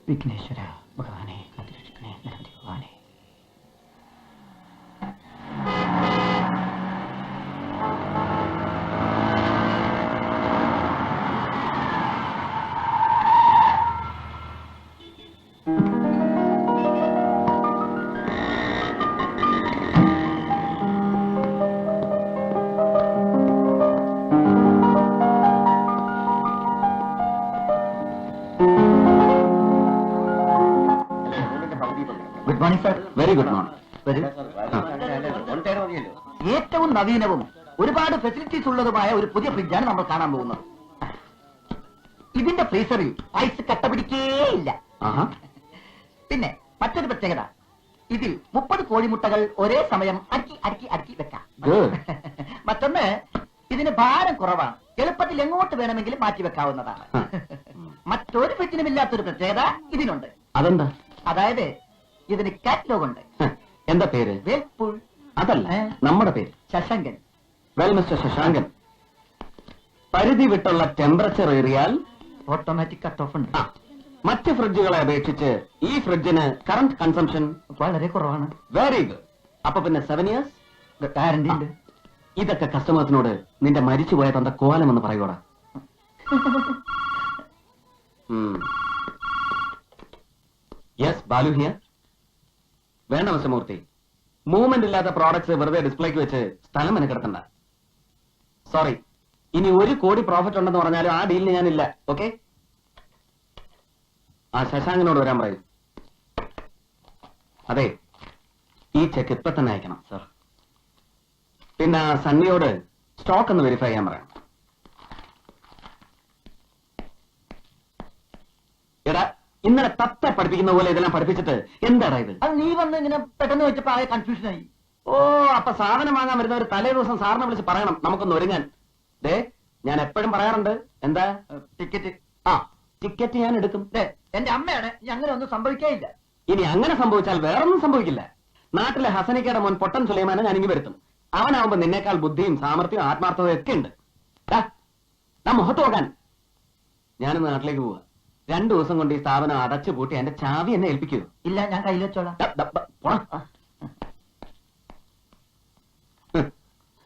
വിഘ്നേശ്വര ഭഗവാനെ കാത്തിരക്ഷിക്കണേ ഗണപതി ഭഗവാനെ. Good morning sir. Very good morning. ഏറ്റവും നവീനവും ഒരുപാട് ഫെസിലിറ്റീസ് ഉള്ളതുമായ ഒരു പുതിയ ഫ്രിഡ്ജാണ് നമ്മൾ കാണാൻ പോകുന്നത്. ഇതിന്റെ ഫ്രീസറിൽ ഐസ് കട്ട പിടിക്കേയില്ല. പിന്നെ മറ്റൊരു പ്രത്യേകത, ഇതിൽ 30 കോഴിമുട്ടകൾ ഒരേ സമയം അടുക്കി വെക്കാം. മറ്റൊന്ന്, ഇതിന് ഭാരം കുറവാണ്, എളുപ്പത്തിൽ എങ്ങോട്ട് വേണമെങ്കിലും മാറ്റി വെക്കാവുന്നതാണ്. മറ്റൊരു ഫ്രിഡ്ജിനും ഇല്ലാത്തൊരു പ്രത്യേകത ഇതിനുണ്ട്. അതെന്താ? അതായത് ഇതിന് കാറ്റലോഗ് ഉണ്ട്. എന്താ പേര്? വേൽപൂൾ. അതല്ല, നമ്മുടെ പേര് ശശങ്കൻ. വെൽ മിസ്റ്റർ ശശാങ്കൻ, പരിധി വിട്ടുള്ള ടെമ്പറേച്ചർ ഏറിയാൽ ഓട്ടോമാറ്റിക് കട്ട് ഓഫ് ഉണ്ട്. മറ്റ് ഫ്രിഡ്ജുകളെ അപേക്ഷിച്ച് ഈ ഫ്രിഡ്ജിന് കറന്റ് കൺസംഷൻ വളരെ കുറവാണ്. Very good. അപ്പൊ പിന്നെ 7 years ഗ്യാരണ്ടി ഉണ്ട്. ഇതൊക്കെ കസ്റ്റമേഴ്സിനോട് നിന്റെ മരിച്ചുപോയ തന്റെ കോലം എന്ന് പറയൂടാ. Yes, Balu here. വേണ്ട മിസ്റ്റർ മൂർത്തി, മൂവ്മെന്റ് ഇല്ലാത്ത പ്രോഡക്ട്സ് വെറുതെ ഡിസ്പ്ലേക്ക് വെച്ച് സ്ഥലം മെനക്കെടുത്തണ്ട. സോറി, ഇനി 1 കോടി പ്രോഫിറ്റ് ഉണ്ടെന്ന് പറഞ്ഞാലും ആ ഡീലിന് ഞാനില്ല. ഓക്കെ? ആ ശശാങ്കനോട് വരാൻ പറയൂ. അതെ, ഈ ചെക്ക് ഇപ്പൊ തന്നെ അയക്കണം സർ. പിന്നെ സണ്ണിയോട് സ്റ്റോക്ക് ഒന്ന് വെരിഫൈ ചെയ്യാൻ പറയാം. എടാ, ഇന്നലെ തത്ത പഠിപ്പിക്കുന്ന പോലെ ഇതെല്ലാം പഠിപ്പിച്ചിട്ട് എന്താടാ ഇത്? അത് നീ വന്ന് ഇങ്ങനെ പെട്ടെന്ന് വെച്ചപ്പോ ആകെ കൺഫ്യൂഷനായി. ഓ, അപ്പൊ സാധനം വാങ്ങാൻ വരുന്നവർ തലേ ദിവസം സാറിനെ വിളിച്ച് പറയണം നമുക്കൊന്ന് ഒരുങ്ങാൻ. ദേ, ഞാൻ എപ്പോഴും പറയാറുണ്ട്. എന്താ? ടിക്കറ്റ്. ആ, ടിക്കറ്റ് ഞാൻ എടുക്കും. എന്റെ അമ്മയാണ്, അങ്ങനെ ഒന്നും സംഭവിക്കേയില്ല. ഇനി അങ്ങനെ സംഭവിച്ചാൽ വേറൊന്നും സംഭവിക്കില്ല. നാട്ടിലെ ഹസനിക്കയുടെ മോൻ പൊട്ടൻ സുലൈമാനെ ഞാൻ ഇങ്ങി വരുത്തും. അവനാവുമ്പോ നിന്നേക്കാൾ ബുദ്ധിയും സാമർത്ഥ്യവും ആത്മാർത്ഥതയും ഒക്കെ ഉണ്ട്. മുഖത്ത് നോക്കാൻ. ഞാനിന്ന് നാട്ടിലേക്ക് പോവാ. 2 ദിവസം കൊണ്ട് ഈ സ്ഥാപനം അടച്ചു പൂട്ടി എന്റെ ചാവി എന്നെ ഏൽപ്പിക്കൂ. ഇല്ല, ഞാൻ കയ്യിൽ വെച്ചോളാം.